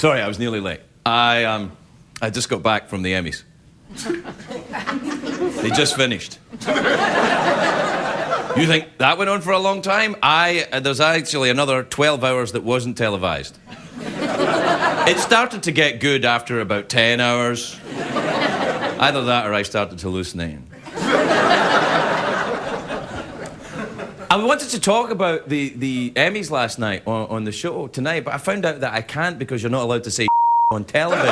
Sorry, I was nearly late. I just got back from the Emmys. They just finished. You think that went on for a long time? There's actually another 12 hours that wasn't televised. It started to get good after about 10 hours. Either that or I started hallucinating. I wanted to talk about the Emmys last night on the show tonight, but I found out that I can't because you're not allowed to say on television.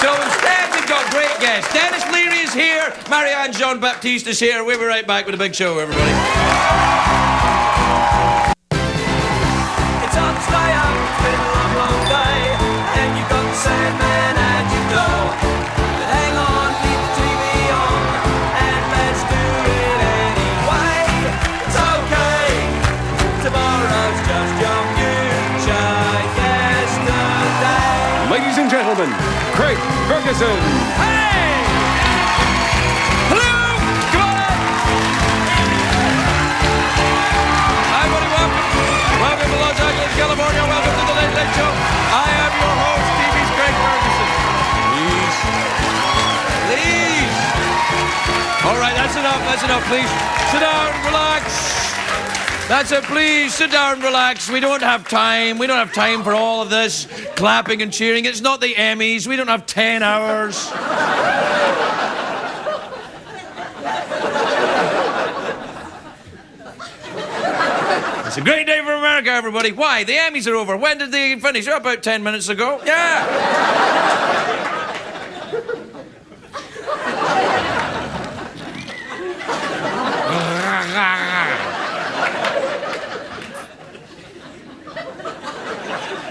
So instead, we've got great guests. Denis Leary is here. Marianne, Jean-Baptiste is here. We'll be right back with a big show, everybody. It's hard to stay up. It's been a long, long day. And you've got the Sandman and you know. But hang on, leave the TV on. And let's do it anyway. It's okay. Tomorrow's just your future yesterday. Ladies and gentlemen, Craig Ferguson. Hey! Hello! Come on in! Hi, everybody, welcome. Welcome to Los Angeles, California. Welcome to the Late Late Show. I am your host, TV's Craig Ferguson. Please. All right, that's enough, please. Sit down, relax. That's it, please. Sit down, relax. We don't have time. We don't have time for all of this clapping and cheering. It's not the Emmys. We don't have 10 hours. It's a great day for America, everybody. Why? The Emmys are over. When did they finish? Oh, about 10 minutes ago. Yeah.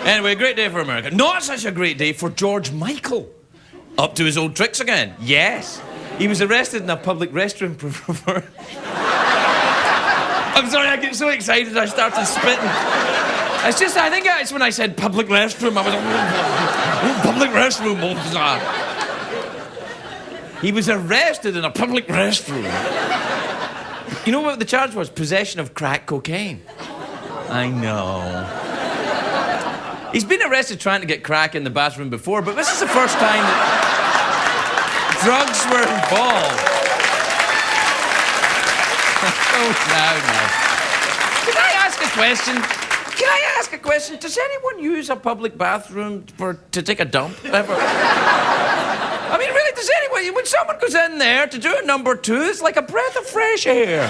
Anyway, great day for America. Not such a great day for George Michael. Up to his old tricks again. Yes. He was arrested in a public restroom for... I'm sorry, I get so excited I started spitting. It's just, I think it's when I said public restroom, I was like, public restroom. He was arrested in a public restroom. You know what the charge was? Possession of crack cocaine. I know. He's been arrested trying to get crack in the bathroom before, but this is the first time that drugs were involved. Oh, no. Can I ask a question? Does anyone use a public bathroom to take a dump ever? I mean, really, does anyone? When someone goes in there to do a number two, it's like a breath of fresh air.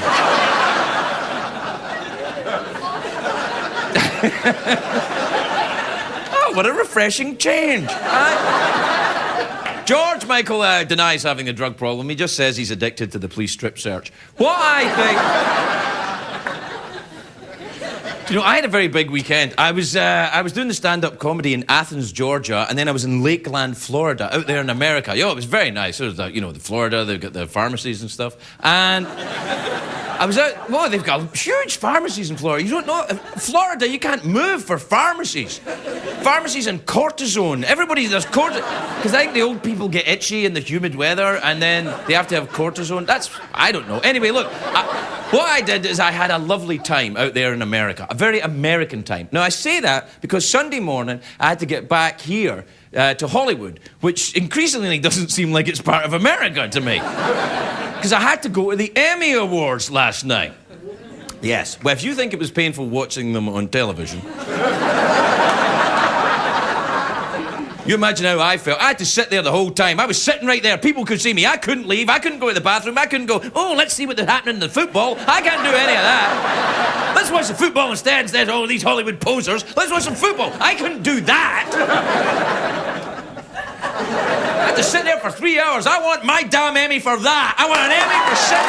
Oh, what a refreshing change. George Michael denies having a drug problem. He just says he's addicted to the police strip search. What I think... You know, I had a very big weekend. I was doing the stand-up comedy in Athens, Georgia, and then I was in Lakeland, Florida, out there in America. Yo, it was very nice. It was, the Florida, they've got the pharmacies and stuff. And I was out... Well, they've got huge pharmacies in Florida. You don't know... Florida, you can't move for pharmacies. Pharmacies and cortisone. Everybody does cortisone. Because I think the old people get itchy in the humid weather, and then they have to have cortisone. I don't know. Anyway, look, what I did is I had a lovely time out there in America. A very American time. Now, I say that because Sunday morning, I had to get back here to Hollywood, which increasingly doesn't seem like it's part of America to me. Because I had to go to the Emmy Awards last night. Yes. Well, if you think it was painful watching them on television... You imagine how I felt. I had to sit there the whole time. I was sitting right there. People could see me. I couldn't leave. I couldn't go to the bathroom. I couldn't go, oh, let's see what's happening in the football. I can't do any of that. Let's watch the football instead of all these Hollywood posers. Let's watch some football. I couldn't do that. I had to sit there for 3 hours. I want my damn Emmy for that. I want an Emmy for sitting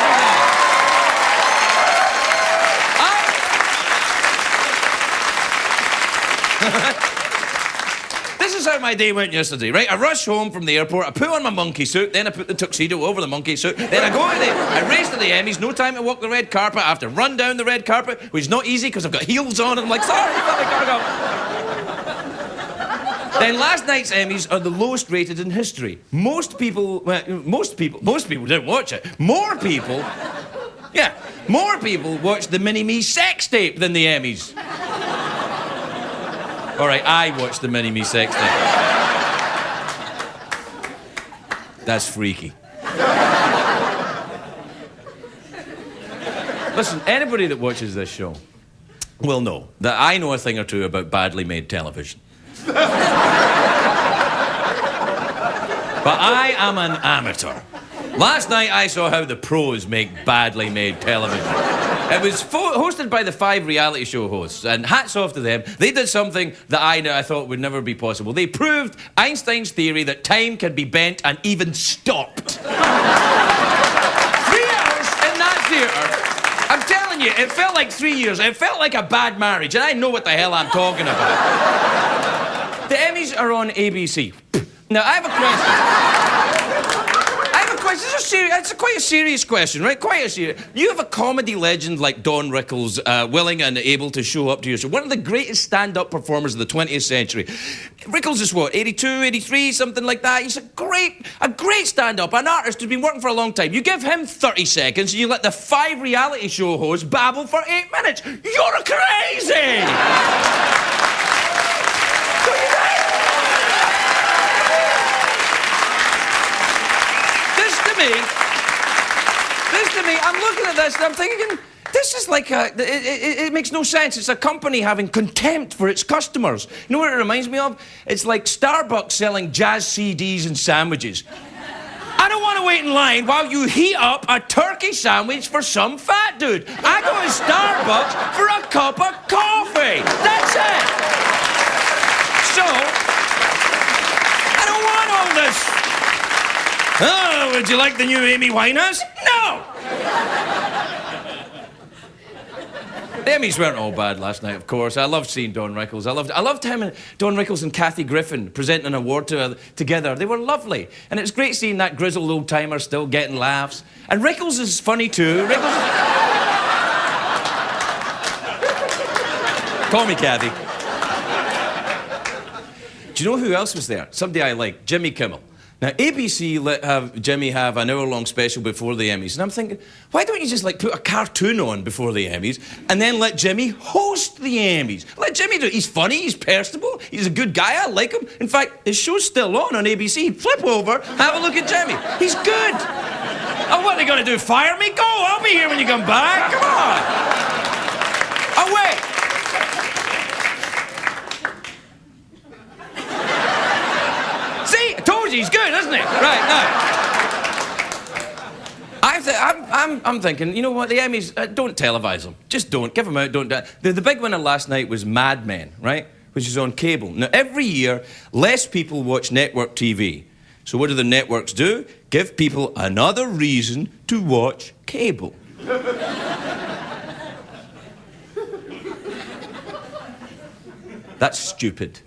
there. This is how my day went yesterday, right? I rushed home from the airport, I put on my monkey suit, then I put the tuxedo over the monkey suit, then I race to the Emmys, no time to walk the red carpet, I have to run down the red carpet, which is not easy because I've got heels on, and I'm like, sorry, gotta go. Then last night's Emmys are the lowest rated in history. Most people didn't watch it. More people Yeah, more people watched the Mini-Me sex tape than the Emmys. All right, I watched the Mini-Me sex tape. That's freaky. Listen, anybody that watches this show will know that I know a thing or two about badly made television. But I am an amateur. Last night I saw how the pros make badly made television. It was hosted by the 5 reality show hosts, and hats off to them. They did something that I thought would never be possible. They proved Einstein's theory that time can be bent and even stopped. 3 hours in that theatre. I'm telling you, it felt like 3 years. It felt like a bad marriage, and I know what the hell I'm talking about. The Emmys are on ABC. Now, I have a question. It's quite a serious question, right? Quite a serious. You have a comedy legend like Don Rickles willing and able to show up to your show. One of the greatest stand-up performers of the 20th century. Rickles is what, 82, 83, something like that? He's a great stand-up, an artist who's been working for a long time. You give him 30 seconds and you let the 5 reality show hosts babble for 8 minutes. You're crazy! Don't you think? This to me, I'm looking at this and I'm thinking, this is like it makes no sense. It's a company having contempt for its customers. You know what it reminds me of? It's like Starbucks selling jazz CDs and sandwiches. I don't want to wait in line while you heat up a turkey sandwich for some fat dude. I go to Starbucks for a cup of coffee. That's it. So, I don't want all this. Oh, would you like the new Amy Winehouse? No! The Emmys weren't all bad last night, of course. I loved seeing Don Rickles. I loved him and Don Rickles and Kathy Griffin presenting an award together. They were lovely. And it was great seeing that grizzled old-timer still getting laughs. And Rickles is funny, too. Call me Kathy. Do you know who else was there? Somebody I like, Jimmy Kimmel. Now, ABC let Jimmy have an hour-long special before the Emmys. And I'm thinking, why don't you just, like, put a cartoon on before the Emmys and then let Jimmy host the Emmys? Let Jimmy do it. He's funny, he's personable, he's a good guy, I like him. In fact, his show's still on ABC. Flip over, have a look at Jimmy. He's good. Oh, what are they going to do, fire me? Go, I'll be here when you come back. Come on. Oh, wait. He's good, isn't he? Right, now. I'm thinking, you know what, the Emmys, don't televise them. Just don't. Give them out, don't. The big winner last night was Mad Men, right? Which is on cable. Now, every year, less people watch network TV. So what do the networks do? Give people another reason to watch cable. That's stupid.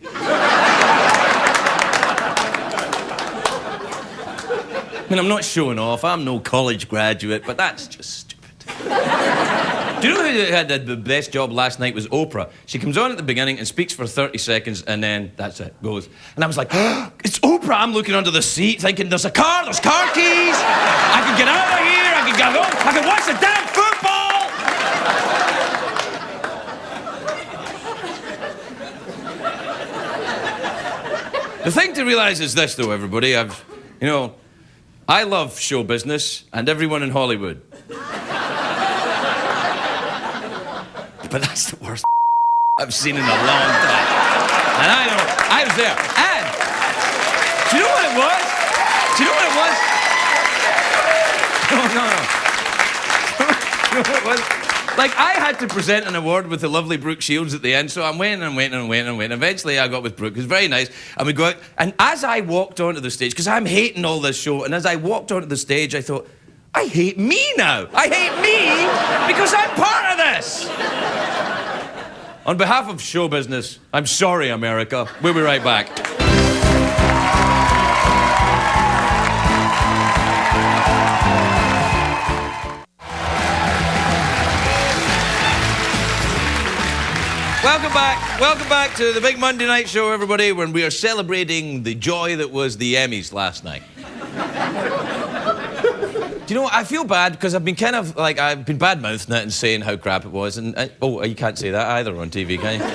I mean, I'm not showing off. I'm no college graduate, but that's just stupid. Do you know who had the best job last night was Oprah? She comes on at the beginning and speaks for 30 seconds, and then that's it, goes. And I was like, oh, it's Oprah. I'm looking under the seat, thinking, there's car keys. I can get out of here. I can get home. I can watch the damn football. The thing to realise is this, though, everybody. I love show business and everyone in Hollywood. But that's the worst I've seen in a long time. And I know, I was there. And, do you know what it was? Do you know what it was? No. You know what it was? Like, I had to present an award with the lovely Brooke Shields at the end, so I'm waiting. Eventually, I got with Brooke, who's very nice, and we go out. And as I walked onto the stage, because I'm hating all this show, and as I walked onto the stage, I thought, I hate me now. I hate me because I'm part of this. On behalf of show business, I'm sorry, America. We'll be right back. Welcome back to the big Monday night show, everybody, when we are celebrating the joy that was the Emmys last night. Do you know what? I feel bad because I've been kind of like, I've been bad-mouthing it and saying how crap it was. And oh, you can't say that either on TV, can you?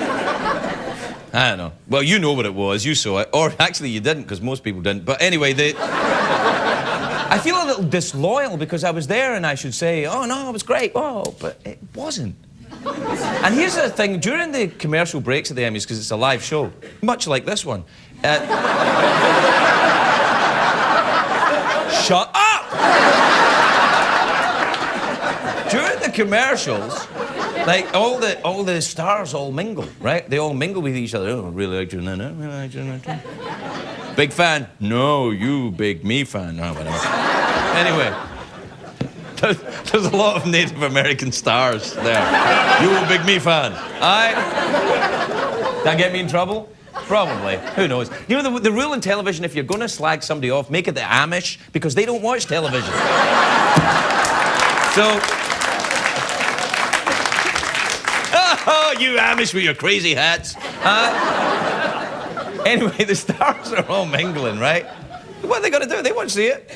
I don't know. Well, you know what it was. You saw it. Or actually, you didn't, because most people didn't. But anyway, I feel a little disloyal because I was there and I should say, oh, no, it was great. Oh, but it wasn't. And here's the thing. During the commercial breaks of the Emmys, because it's a live show, much like this one, shut up! During the commercials, like, all the stars all mingle, right? They all mingle with each other. Oh, really like doing that, really like doing that. Big fan? No, you big me fan. No, whatever. Anyway, there's a lot of Native American stars there. You a big me fan. That get me in trouble? Probably. Who knows? You know, the rule in television, if you're going to slag somebody off, make it the Amish, because they don't watch television. So... Oh, you Amish with your crazy hats. Anyway, the stars are all mingling, right? What are they going to do? They won't see it.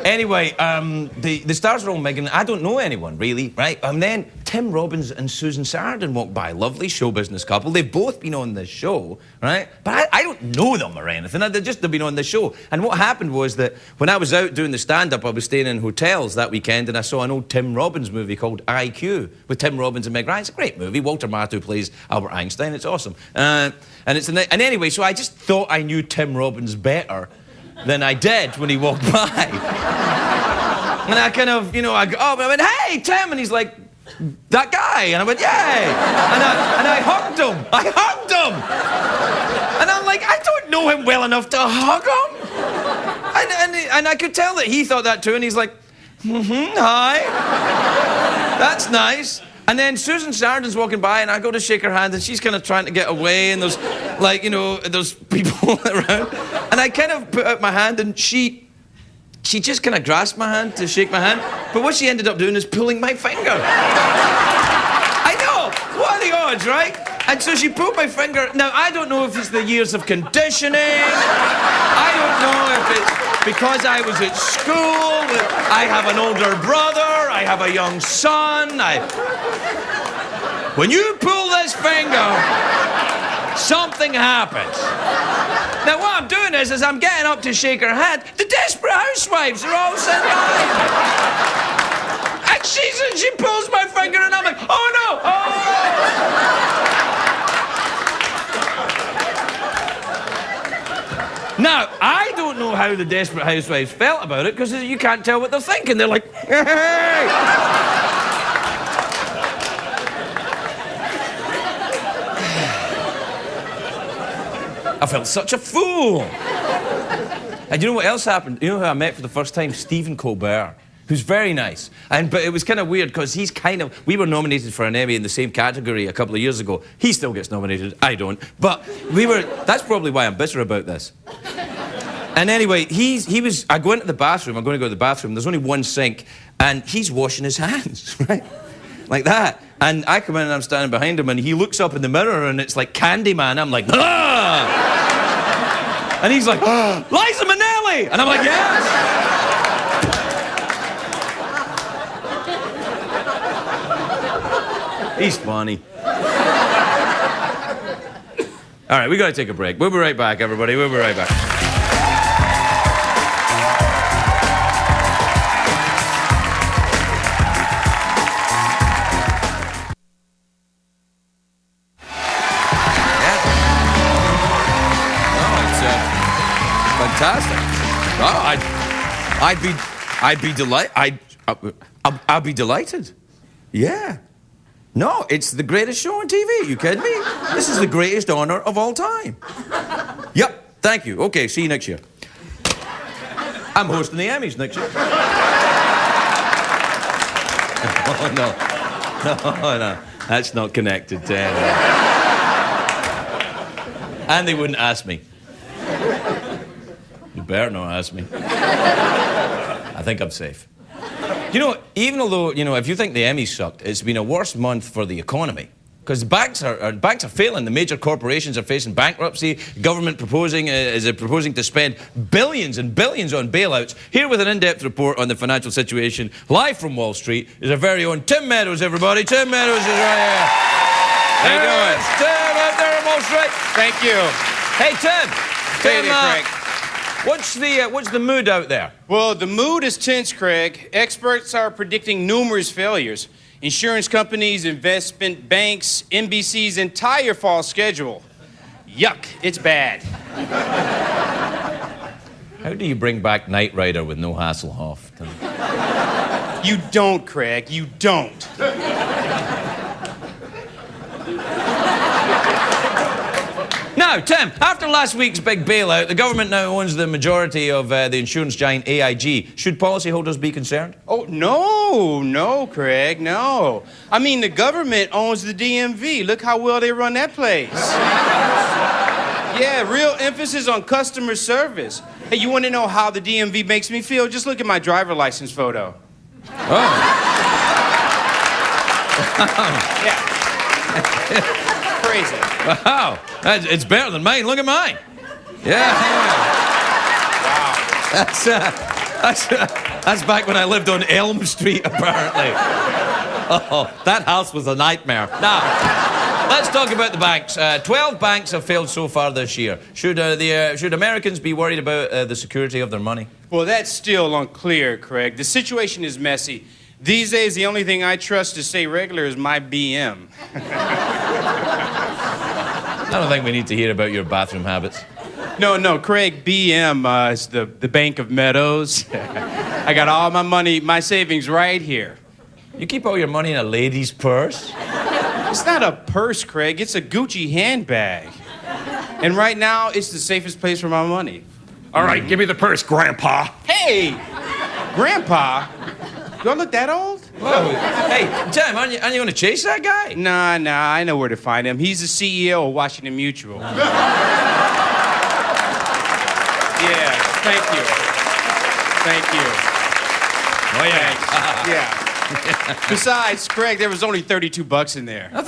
Anyway, the stars are all mingling. I don't know anyone, really, right? And then Tim Robbins and Susan Sarandon walked by. Lovely show business couple. They've both been on this show, right? But I don't know them or anything. They've been on the show. And what happened was that when I was out doing the stand-up, I was staying in hotels that weekend, and I saw an old Tim Robbins movie called I.Q. with Tim Robbins and Meg Ryan. It's a great movie. Walter Matthau plays Albert Einstein. It's awesome. And anyway, so I just thought I knew Tim Robbins better than I did when he walked by. And I kind of, I went, hey, Tim, and he's like, that guy. And I went, yay. And I hugged him. And I'm like, I don't know him well enough to hug him. And I could tell that he thought that too, and he's like, hi. That's nice. And then Susan Sarandon's walking by, and I go to shake her hand, and she's kind of trying to get away, and there's, like, there's people around. And I kind of put out my hand, and she just kind of grasped my hand to shake my hand. But what she ended up doing is pulling my finger. I know! What are the odds, right? And so she pulled my finger. Now, I don't know if it's the years of conditioning. I don't know if it's because I was at school. I have an older brother. I have a young son. When you pull this finger, something happens. Now, what I'm doing is I'm getting up to shake her hand. The Desperate Housewives are all sitting behind me. And she pulls my finger, and I'm like, oh, no, oh! Now, I don't know how the Desperate Housewives felt about it, because you can't tell what they're thinking. They're like, hey! I felt such a fool. And you know what else happened? You know who I met for the first time? Stephen Colbert, who's very nice. But it was kind of weird because we were nominated for an Emmy in the same category a couple of years ago. He still gets nominated, I don't. But that's probably why I'm bitter about this. And anyway, I go into the bathroom, I'm going to go to the bathroom, there's only one sink, and he's washing his hands, right? Like that. And I come in and I'm standing behind him, and he looks up in the mirror, and it's like Candyman. I'm like, ah! And he's like, oh, Liza Minnelli! And I'm like, yes! He's funny. All right, we got to take a break. We'll be right back, everybody. We'll be right back. Fantastic. Oh, I'd be delighted. Yeah. No, it's the greatest show on TV. You kidding me? This is the greatest honor of all time. Yep. Thank you. Okay. See you next year. I'm hosting the Emmys next year. Oh, no. That's not connected to anything. And they wouldn't ask me. You better not ask me. I think I'm safe. You know, even although, if you think the Emmys sucked, it's been a worse month for the economy Because banks are failing. The major corporations are facing bankruptcy. Government is proposing to spend billions and billions on bailouts. Here with an in-depth report on the financial situation, live from Wall Street, is our very own Tim Meadows, everybody. Tim Meadows is right here. How you doing? Tim, out there on Wall Street. Thank you. Hey, Tim. Hey there, Craig. What's the mood out there? Well, the mood is tense, Craig. Experts are predicting numerous failures. Insurance companies, investment banks, NBC's entire fall schedule. Yuck, it's bad. How do you bring back Knight Rider with no Hasselhoff? You don't, Craig, you don't. Now, Tim, after last week's big bailout, the government now owns the majority of the insurance giant AIG. Should policyholders be concerned? Oh, no, Craig, no. I mean, the government owns the DMV. Look how well they run that place. Yeah, real emphasis on customer service. Hey, you want to know how the DMV makes me feel? Just look at my driver license photo. Oh. Yeah. Crazy. Wow, it's better than mine. Look at mine. Yeah. Wow. That's back when I lived on Elm Street, apparently. Oh, that house was a nightmare. Now, let's talk about the banks. 12 banks have failed so far this year. Should Americans be worried about the security of their money? Well, that's still unclear, Craig. The situation is messy. These days, the only thing I trust to stay regular is my BM. I don't think we need to hear about your bathroom habits. No, Craig, BM is the Bank of Meadows. I got all my money, my savings right here. You keep all your money in a lady's purse? It's not a purse, Craig. It's a Gucci handbag. And right now, it's the safest place for my money. All right, give me the purse, Grandpa. Hey, Grandpa, do I look that old? Whoa. Hey, Tim, aren't you going to chase that guy? Nah, I know where to find him. He's the CEO of Washington Mutual. Yeah, thank you. Oh, yeah. Yeah. Besides, Craig, there was only $32 in there. I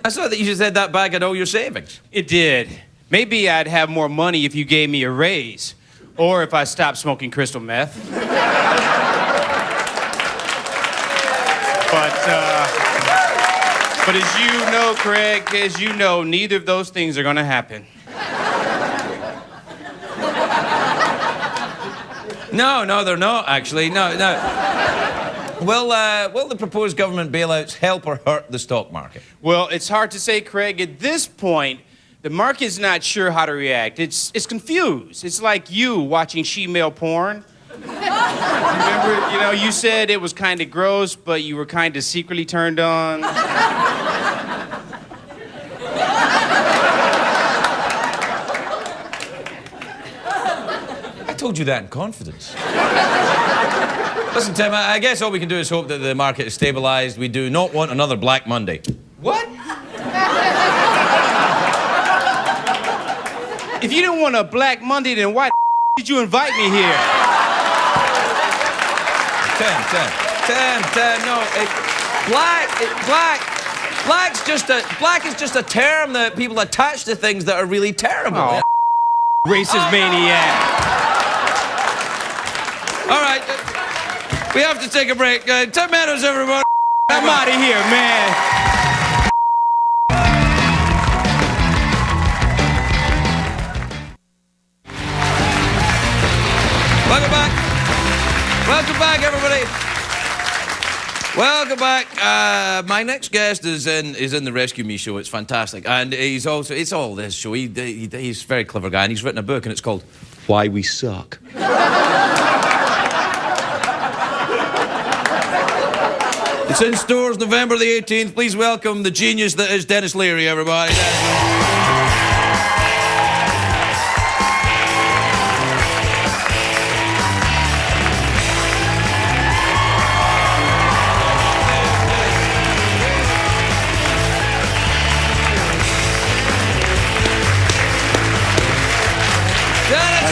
saw that you said that bag had all your savings. It did. Maybe I'd have more money if you gave me a raise. Or if I stopped smoking crystal meth. But as you know, Craig, neither of those things are gonna happen. No, they're not, actually. No. Will the proposed government bailouts help or hurt the stock market? Well, it's hard to say, Craig. At this point, the market's not sure how to react. It's confused. It's like you watching she-male porn. Remember, you said it was kind of gross, but you were kind of secretly turned on. I told you that in confidence. Listen, Tim, I guess all we can do is hope that the market is stabilized. We do not want another Black Monday. What? If you didn't want a Black Monday, then why did you invite me here? Tim, no. Black is just a term that people attach to things that are really terrible. Oh, racist maniac. All right, we have to take a break. Tim Meadows, everybody. I'm out of here, man. Welcome back, everybody. Welcome back. My next guest is in the Rescue Me show. It's fantastic, and it's all this show. He's a very clever guy, and he's written a book, and it's called Why We Suck. It's in stores November the 18th. Please welcome the genius that is Denis Leary, everybody.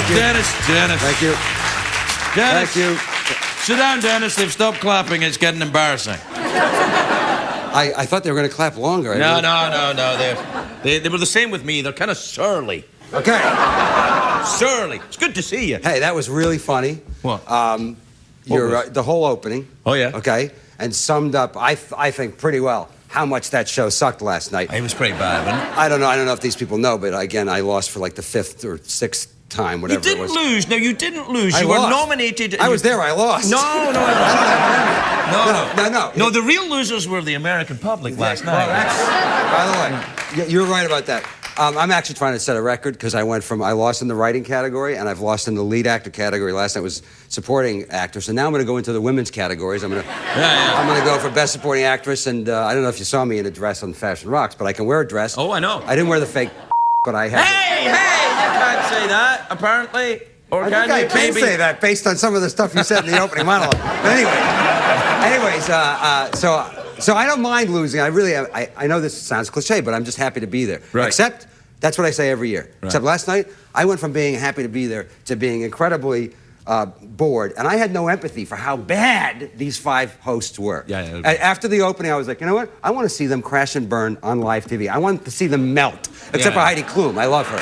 Denis. Thank you. Denis. Thank you. Sit down, Denis. They've stopped clapping. It's getting embarrassing. I thought they were going to clap longer. No. They were the same with me. They're kind of surly. Okay. Surly. It's good to see you. Hey, that was really funny. What? The whole opening. Oh, yeah? Okay. And summed up, I think, pretty well how much that show sucked last night. It was pretty bad, wasn't it? I don't know if these people know, but again, I lost for like the 5th or 6th time, whatever You it was. didn't lose. No, you didn't lose. I You were lost. nominated. I was there. I lost. No. No. No, the real losers were the American public last night. By the way, you're right about that. I'm actually trying to set a record because I lost in the writing category and I've lost in the lead actor category. Last night was supporting actor. So now I'm going to go into the women's categories. I'm going to go for best supporting actress. And I don't know if you saw me in a dress on Fashion Rocks, but I can wear a dress. Oh, I know. I didn't wear the fake, but I had. Hey, you can't say that, apparently. Or I think I can say that based on some of the stuff you said in the opening monologue. But anyways, so I don't mind losing. I really, I know this sounds cliche, but I'm just happy to be there. Right. Except, that's what I say every year. Right. Except last night, I went from being happy to be there to being incredibly bored, and I had no empathy for how bad these 5 hosts were. Yeah. After the opening, I was like, you know what? I want to see them crash and burn on live TV. I want to see them melt. Except for Heidi Klum. I love her.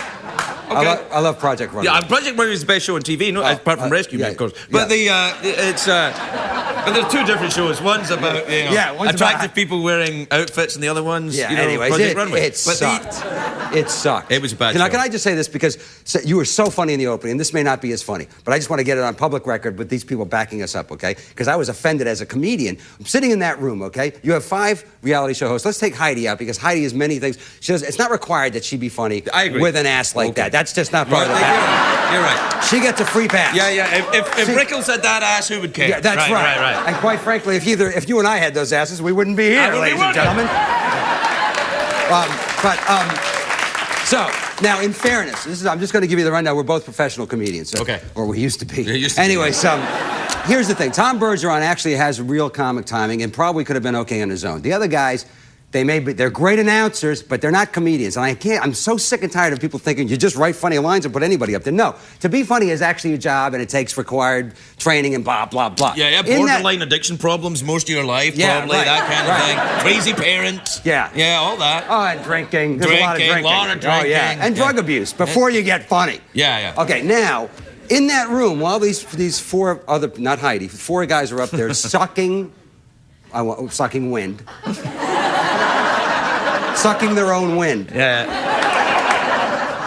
Okay. I love Project Runway. Yeah, Project Runway is the best show on TV, apart from Rescue Me, of course. But but there's 2 different shows. One's about one's attractive about- people wearing outfits, and the other one's anyways, Project Runway. It sucked. It sucked. It was a bad Can show. I just say this because you were so funny in the opening, and this may not be as funny, but I just want to get it on public record with these people backing us up, okay? Because I was offended as a comedian. I'm sitting in that room, okay? You have 5 reality show hosts. Let's take Heidi out because Heidi is many things. It's not required that she be funny I agree. with an ass like that. That's just not part of the package. You're right. She gets a free pass. Yeah. If Rickles had that ass, who would care? Yeah, that's right. Right. And quite frankly, if you and I had those asses, we wouldn't be here, ladies and gentlemen. So now, in fairness, I'm just going to give you the rundown. We're both professional comedians, Okay. Or we used to be. used to be. Anyways, here's the thing: Tom Bergeron actually has real comic timing and probably could have been okay on his own. The other guys. They're great announcers, but they're not comedians. And I'm so sick and tired of people thinking you just write funny lines and put anybody up there. No, to be funny is actually a job and it takes required training and blah, blah, blah. Yeah, borderline addiction problems most of your life, probably, right, that kind of thing. Crazy parents. Yeah, all that. Oh, and drinking. There's a lot of drinking. Oh, yeah. And drug abuse before you get funny. Yeah. Okay, now, in that room, while these 4 other, not Heidi, 4 guys are up there sucking wind. Sucking their own wind. Yeah.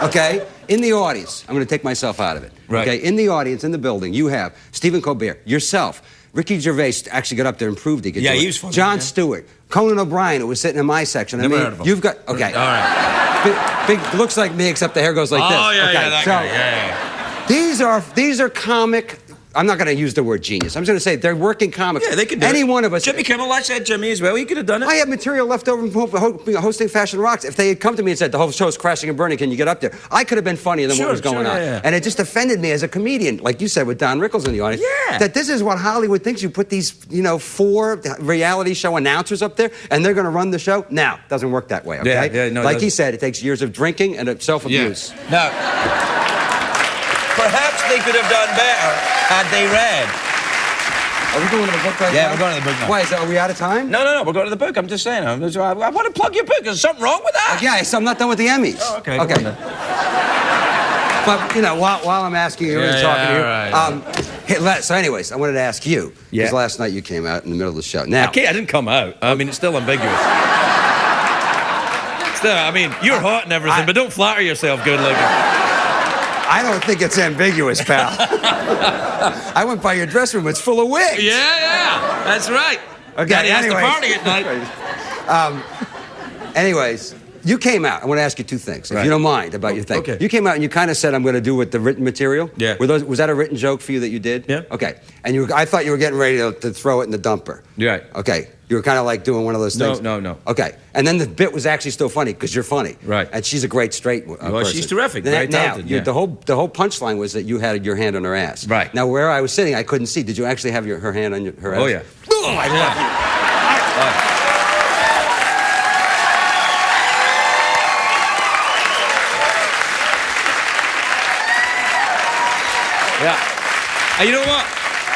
Okay? In the audience, I'm going to take myself out of it. Right. Okay? In the audience, in the building, you have Stephen Colbert, yourself. Ricky Gervais actually got up there and proved he could do it. he was funny. Jon Stewart. Conan O'Brien, who was sitting in my section. Never heard of him. You've got... Okay. All right. Big, looks like me, except the hair goes like this. Oh, yeah, okay, that guy. Yeah. These are comic... I'm not going to use the word genius. I'm just going to say they're working comics. Yeah, they could do Any it. one of us... Jimmy Kimmel, I said Jimmy as well. He could have done it. I have material left over from hosting Fashion Rocks. If they had come to me and said, the whole show's crashing and burning, can you get up there? I could have been funnier than what was going on. Yeah. And it just offended me as a comedian, like you said with Don Rickles in the audience, that this is what Hollywood thinks. You put these, 4 reality show announcers up there, and they're going to run the show. Now, it doesn't work that way, okay? Yeah, no, like he said, it takes years of drinking and of self-abuse. Yeah. Now, perhaps they could have done better had they read. Are we going to the book right now? Yeah, we're going to the book now. Why, are we out of time? No, we're going to the book. I'm just saying. I want to plug your book. Is something wrong with that? Yeah, so I'm not done with the Emmys. Oh, okay. Okay. But, while I'm asking you and talking to you, right. So anyways, I wanted to ask you, because last night you came out in the middle of the show. Now, I didn't come out. I mean, it's still ambiguous. You're hot and everything, but don't flatter yourself good looking. I don't think it's ambiguous, pal. I went by your dressing room. It's full of wigs. Yeah. That's right. Okay, Daddy has to anyways. party at night. Anyways, you came out. I want to ask you 2 things, if you don't mind, about your thing. Okay. You came out and you kind of said, I'm going to do with the written material. Yeah. Was that a written joke for you that you did? Yeah. Okay. And I thought you were getting ready to throw it in the dumper. Right. Okay. You were kind of like doing one of those things. No. Okay. And then the bit was actually still funny because you're funny. Right. And she's a great straight person. She's terrific. Very talented. The whole punchline was that you had your hand on her ass. Right. Now, where I was sitting, I couldn't see. Did you actually have her hand on her ass? Oh, yeah. Oh, I love you. Yeah. And you know what?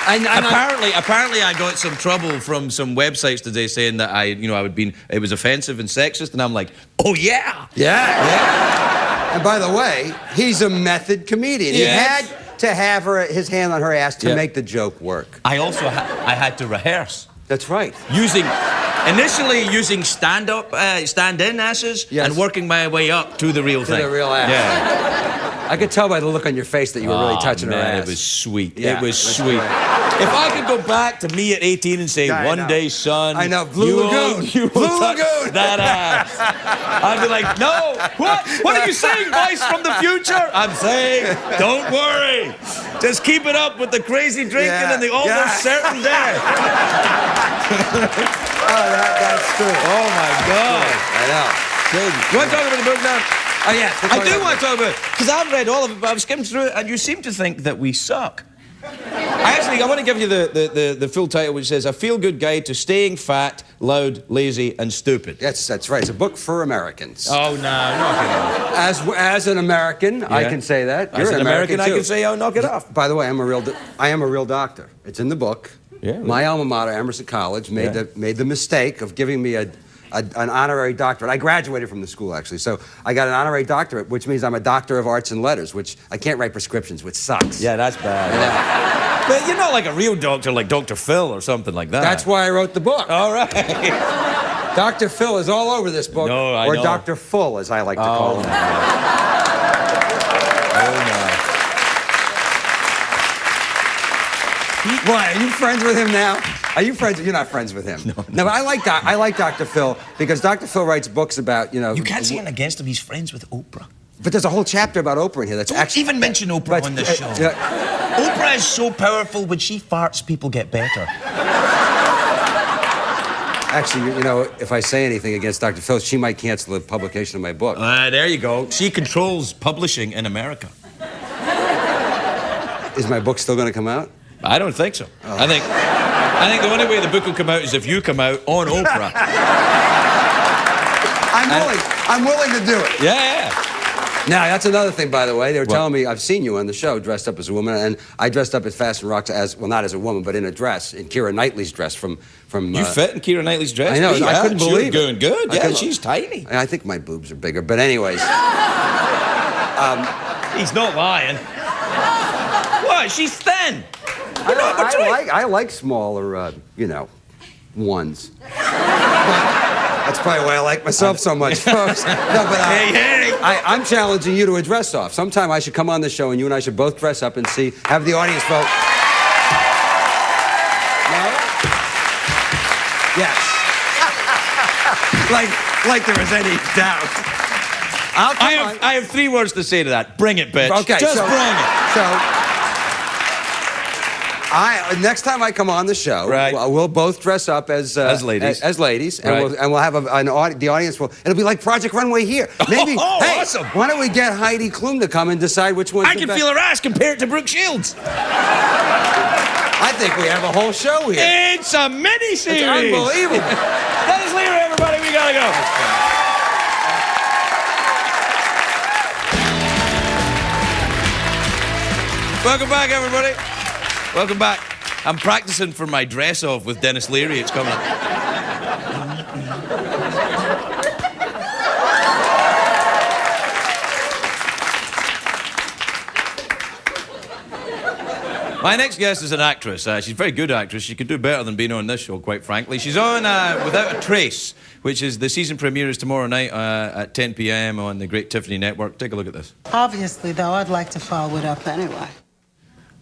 Apparently, I got some trouble from some websites today saying that it was offensive and sexist, and I'm like, oh yeah. Yeah. And by the way, he's a method comedian. He had to have his hand on her ass to make the joke work. I also I had to rehearse. That's right. Initially using stand-in asses, and working my way up to the real thing. To the real ass. Yeah. I could tell by the look on your face that you were really touching her ass. It was sweet. Yeah, it was sweet. Great. If I could go back to me at 18 and say, one day, son, I know, Blue Lagoon. You will touch that ass. I'd be like, no, what are you saying, Vice from the future? I'm saying, don't worry. Just keep it up with the crazy drinking and the almost certain death. That's true. Oh, my God. I know. You want to talk about the book now? Oh, yeah. I do want to talk about it, because I've read all of it, but I've skimmed through it, and you seem to think that we suck. I want to give you the full title, which says, A Feel-Good Guide to Staying Fat, Loud, Lazy, and Stupid. That's right. It's a book for Americans. Oh, no, knock it off. As an American, I can say that. You're an American, I can say, oh, knock it off. By the way, I am a real doctor. It's in the book. Yeah, my alma mater, Emerson College, made the mistake of giving me an honorary doctorate. I graduated from the school, actually. So I got an honorary doctorate, which means I'm a doctor of arts and letters, which I can't write prescriptions, which sucks. Yeah, that's bad. But you're not like a real doctor, like Dr. Phil or something like that. That's why I wrote the book. All right. Dr. Phil is all over this book. No, I or know. Dr. Full, as I like to call him. Why, are you friends with him now? Are you friends? You're not friends with him. No, but I like Dr. Phil because Dr. Phil writes books about, You can't say anything against him. He's friends with Oprah. But there's a whole chapter about Oprah in here that's Don't even mention Oprah on the show. Oprah is so powerful, when she farts, people get better. Actually, if I say anything against Dr. Phil, she might cancel the publication of my book. There you go. She controls publishing in America. Is my book still going to come out? I don't think so. Oh. I think the only way the book will come out is if you come out on Oprah. I'm willing to do it. Yeah. Now, that's another thing, by the way. They were telling me, I've seen you on the show dressed up as a woman, and I dressed up at Fast and Rocks not as a woman, but in a dress, in Keira Knightley's dress from You fit in Keira Knightley's dress? I know, I couldn't believe it. Going good. Yeah, she's tiny. I think my boobs are bigger, but anyways. He's not lying. What? She's thin. I like smaller, ones. That's probably why I like myself so much, folks. No, but I'm challenging you to a dress-off. Sometime I should come on the show, and you and I should both dress up and have the audience vote. No? Yes. like there was any doubt. I have 3 words to say to that. Bring it, bitch. Okay, Just bring it. Next time I come on the show, we'll both dress up as ladies, and we'll have the audience will. It'll be like Project Runway here. Maybe. Hey, awesome. Why don't we get Heidi Klum to come and decide which one's I can feel her ass compared to Brooke Shields. I think we have a whole show here. It's a mini-series. It's unbelievable. Denis Leary, everybody. We gotta go. Welcome back, everybody. Welcome back. I'm practicing for my dress-off with Denis Leary. It's coming up. My next guest is an actress. She's a very good actress. She could do better than being on this show, quite frankly. She's on Without a Trace, which is the season premiere is tomorrow night at 10 p.m. on the Great Tiffany Network. Take a look at this. Obviously, though, I'd like to follow it up anyway.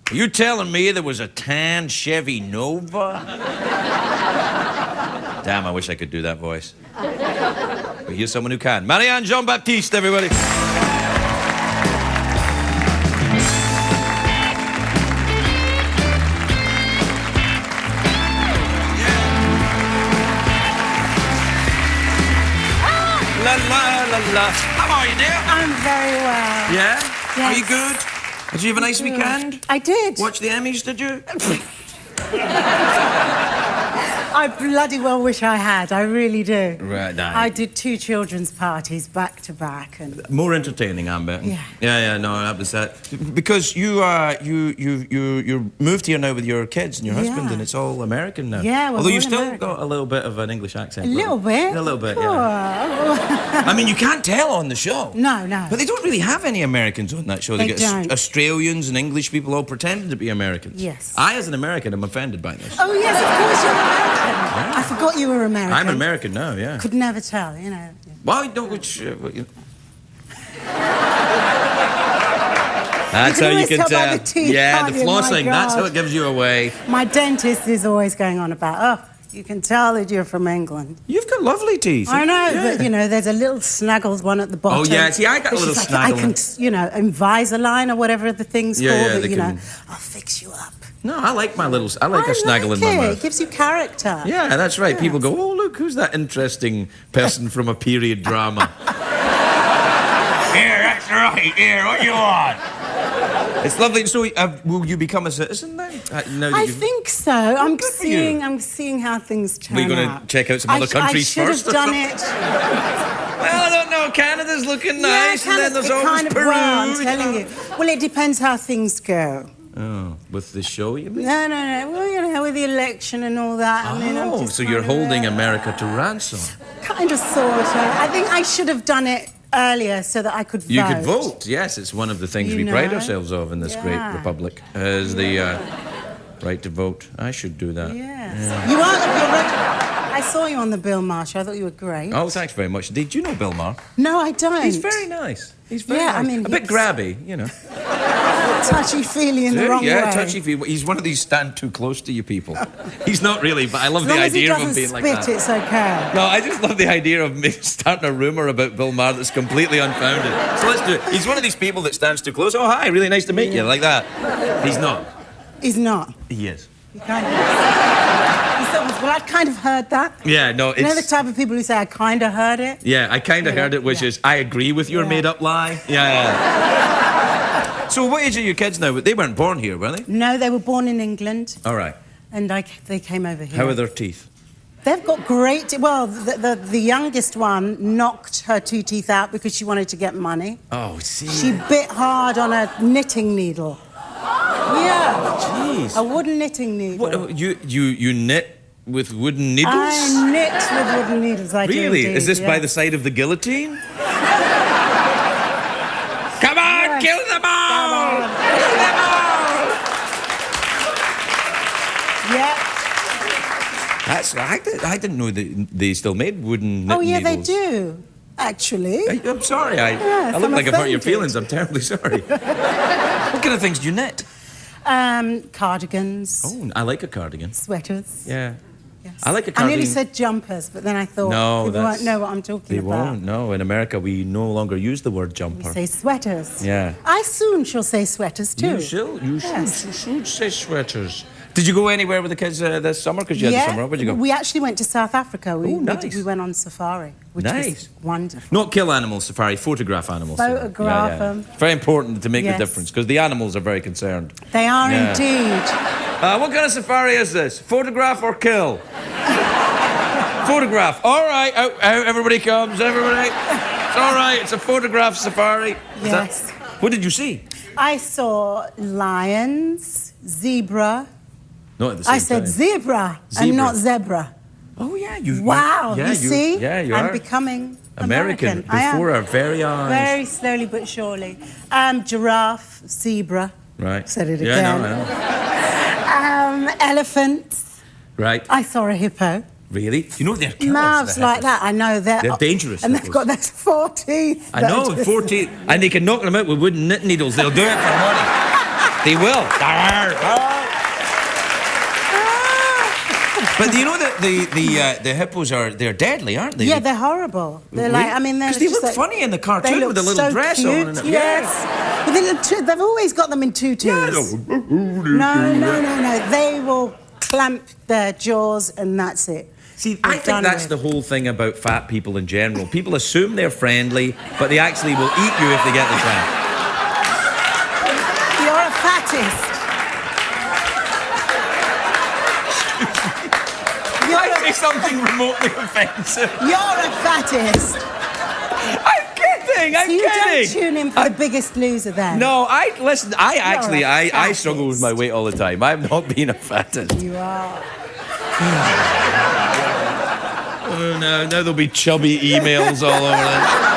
Are you telling me there was a tan Chevy Nova? Damn, I wish I could do that voice. But here's someone who can. Marianne, Jean-Baptiste, everybody. La, la, la, la. How are you, dear? I'm very well. Yeah? Yes. Are you good? Did you have a nice weekend? I did. Watch the Emmys, did you? I I bloody well wish I had. I really do. Right, nah. I did 2 children's parties back to back, and More entertaining, I'm betting. Yeah. Yeah, no, that was that. Because you moved here now with your kids and your husband, Yeah. and it's all American now. Yeah, we're Although all you still American. got a little bit of an English accent. a little bit. A little bit, Sure. yeah. I mean, you can't tell on the show. No, no. But they don't really have any Americans on that show. They get don't. Australians and English people all pretending to be Americans. Yes. I, as an American, am offended by this. Oh yes, of course you're American. I forgot you were American. I'm an American now, yeah. Could never tell, you know. Why don't which? That's can how you always can tell by tell. the teeth, Yeah, can't the you? My flossing. That's God. how it gives you away. My dentist is always going on about, oh, you can tell that you're from England. You've got lovely teeth. I know, Yeah. but, you know, there's a little snuggled one at the bottom. Oh, yeah, see, I got a It's little just snaggle I can, you know, Invisalign or whatever the thing's Yeah, called, yeah, that, they you know, can- I'll fix you up. No, I like my little. I like a snaggle in my it. mouth. It gives you character. Yeah, that's right. Yes. People go, oh, look, who's that interesting person from a period drama? Here, that's right. Here, what you want? It's lovely. So, will you become a citizen then? Now that I you've- think so. I'm good for you. seeing how things turn We're going out. to check out some other countries I should first. have or done something? it. Well, I don't know. Canada's looking nice, and then there's always kind of Peru. well, I'm telling you. Well, it depends how things go. Oh, with the show, you mean? No. Well, you know, with the election and all that. I mean, I'm Oh, just so you're kind of, holding America to ransom. Kind of, sort of. I think I should have done it earlier so that I could vote. You could vote. Yes, it's one of the things You we pride know? ourselves of in this great Yeah. republic, is the right to vote. I should do that. Yes. You are. I saw you on the Bill Maher show. I thought you were great. Oh, thanks very much. Did you know Bill Maher? No, I don't. He's very nice. He's very Yeah, nice. I mean, a bit he's- grabby, you know. touchy-feely in the wrong yeah, way. touchy-feely. He's one of these stand too close to you people. He's not really, but I love As the long as he idea of him doesn't being spit, like that. it's okay. No, I just love the idea of me starting a rumour about Bill Maher that's completely unfounded. So let's do it. He's one of these people that stands too close. Oh, hi, really nice to meet you, like that. He's not. He's not. He is. He kind of is. He sort of, well, I kind of heard that. Yeah, no, You know the it's... type of people who say, I kind of heard it? Yeah, I kind of Yeah, heard it, which yeah. is, I agree with your Yeah. made-up lie. Yeah. So what age are your kids now? They weren't born here, were they? No, they were born in England, All right. and they came over here. How are their teeth? They've got great... Well, the youngest one knocked her 2 teeth out because she wanted to get money. Oh, see. She bit hard on a knitting needle. Yeah. Jeez. A wooden knitting needle. What, you knit with wooden needles? I knit with wooden needles, I do Really? indeed, Is this by yeah. the side of the guillotine? Come on, Yes. kill them all! Kill them all! Yeah. That's I didn't know that they still made wooden knit Oh, yeah, needles. they do, actually. I'm sorry. I Yes, look I'm like I've hurt your offended. feelings. I'm terribly sorry. What kind of things do you knit? Cardigans, Oh, I like a cardigan. sweaters. Yeah. Yes. I like a I nearly cardigan. said jumpers, but then I thought No, people that's- won't know what I'm talking They about. won't. No, in America we no longer use the word We jumper. say sweaters. Yeah. I soon shall say sweaters too. You Yes. should say sweaters. Did you go anywhere with the kids this summer? Because you had the summer. Where'd you go? We actually went to South Africa. Oh, nice. We went on safari, which Nice. was wonderful. Not kill animals safari, photograph animals. Photograph them. It's very important to make the Yes. difference because the animals are very concerned. They are Yeah. indeed. What kind of safari is this? Photograph or kill? Photograph. All right, out, everybody comes, everybody. It's all right, it's a photograph safari. Is that- Yes. What did you see? I saw lions, zebra. Not at the same I said time. zebra, and not zebra. Oh, yeah. You, Wow, yeah, you see? Yeah, you I'm are. becoming American I am. before our very eyes. Very slowly but surely. Giraffe, zebra. Right. Said it Yeah, again. I know. Elephants. Right. I saw a hippo. Really? You know they're killers. Mouths the like hippos. that. I know they're dangerous and they've hippos. got those 4 teeth. I know, 14. And they can knock them out with wooden knit needles. They'll do it for money. They will. But you know that the hippos they're deadly, aren't they? Yeah, they're horrible. They're like, I mean, they're because they just look like- funny in the They cartoon look with the little so dress cute, on. And yes. But they've always got them in tutus. No. They will clamp their jaws and that's it. See, They're I think done that's with. the whole thing about fat people in general. People assume they're friendly, but they actually will eat you if they get the chance. You're a fattest. You're I say something remotely offensive? You're a fattest. I'm kidding. I'm You kidding. don't tune in for The Biggest Loser then. No, listen. I struggle with fattest. my weight all the time. I've not been a fattest. You are. Oh no! Now there'll be chubby emails all over it.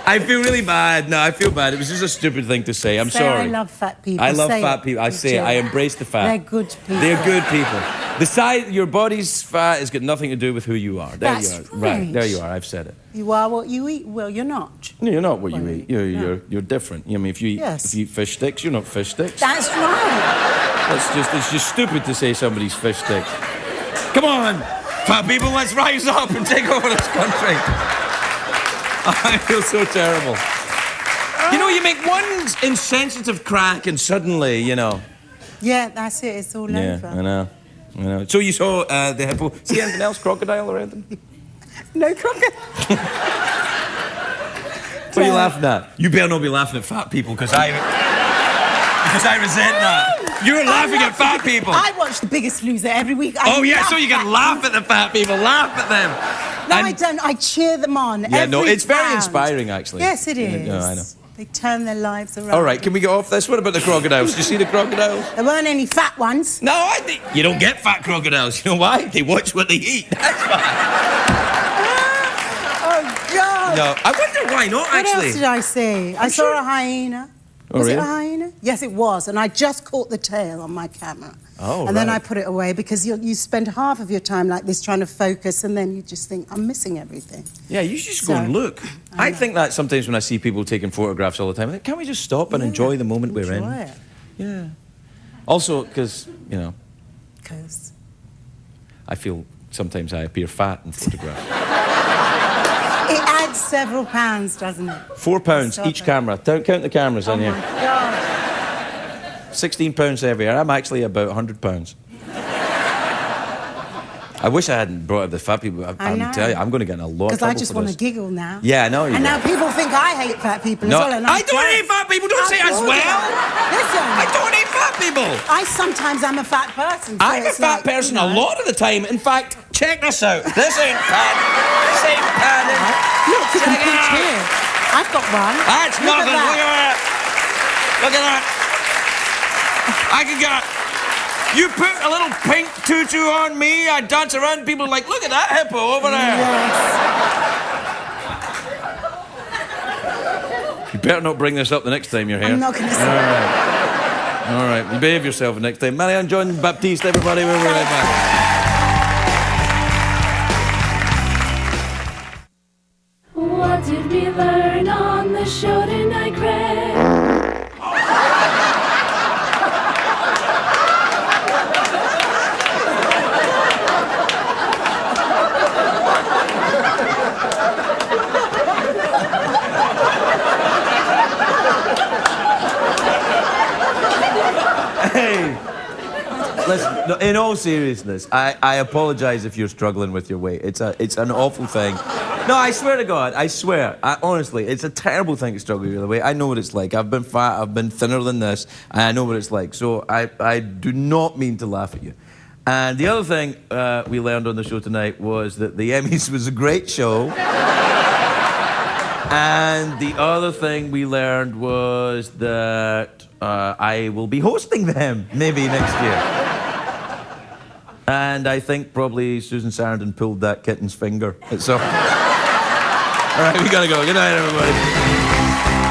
I feel really bad. No, I feel bad. It was just a stupid thing to say. I'm Say, sorry. I love fat people. I love Say fat it. people. I say it. I embrace the fat. They're good people. They're good people. The size, your body's fat has got nothing to do with who you are. There That's you are. right. There you are. I've said it. You are what you eat. Well, you're not. No, you're not what you Well, eat. no. You're different. I mean, if you Yes. eat fish sticks, you're not fish sticks. That's right. It's just stupid to say somebody's fish stick. Come on, fat people, let's rise up and take over this country. I feel so terrible. You know, you make one insensitive crack and suddenly, you know. Yeah, that's it. It's all Yeah, over. I know. So you saw the hippo. See anything else? Crocodile or anything? No crocodile. What are you laughing at? You better not be laughing at fat people because I resent that. You're laughing at fat people. I watch The Biggest Loser every week. Oh yeah, so you can laugh at the fat people. Laugh at them. No, And- I don't. I cheer them on. Yeah, no, every it's very round. inspiring, actually. Yes, it is. Yeah, I know. They turn their lives around. All right, can we get off this? What about the crocodiles? Did you see the crocodiles? There weren't any fat ones. No, you don't get fat crocodiles. You know why? They watch what they eat. That's why. Oh, God. No, I wonder why not, What actually. else did I see? I saw a hyena. Oh, Was it really? a hyena? Yes, it was. And I just caught the tail on my camera. Oh, And then right. I put it away because you spend half of your time like this trying to focus and then you just think, I'm missing everything. Yeah, you should just go So, and look. I think that sometimes when I see people taking photographs all the time, I think, can't we just stop and Yeah, enjoy the moment we're in? enjoy it. Yeah. Also, because, you know, Because I feel sometimes I appear fat in photographs. it adds several pounds, doesn't it? £4 Stop each it. camera. Don't count the cameras Oh, in my here. God. £16 every year. I'm actually about £100. I wish I hadn't brought up the fat people. I know. I'm telling you, I'm going to get in a lot of Because trouble I just for want to this. giggle now. Yeah, I know you And do. now people think I hate fat people No, as well. And I don't hate fat people. Don't say as well. Listen, I don't hate fat people. I sometimes am a fat person. So I'm a it's fat like, person you know. a lot of the time. In fact, check this out. This ain't fat. This ain't fat. Look, you can Check it pinch out. here. I've got one. That's Look nothing. At Look that. at that. Look at that. I can get. You put a little pink tutu on me, I dance around, people are like, look at that hippo over there. Yes. You better not bring this up the next time you're here. I'm not going to say All right, you behave yourself the next time. Marianne, Jean-Baptiste, everybody, we'll be right back. What did we learn on the show tonight, Craig? Hey, listen, no, in all seriousness, I apologise if you're struggling with your weight. It's an awful thing. No, I swear to God, I swear. Honestly, it's a terrible thing to struggle with your weight. I know what it's like. I've been fat, I've been thinner than this, and I know what it's like. So I do not mean to laugh at you. And the other thing we learned on the show tonight was that the Emmys was a great show. And the other thing we learned was that I will be hosting them maybe next year. And I think probably Susan Sarandon pulled that kitten's finger. So, all right, we gotta go. Good night, everybody.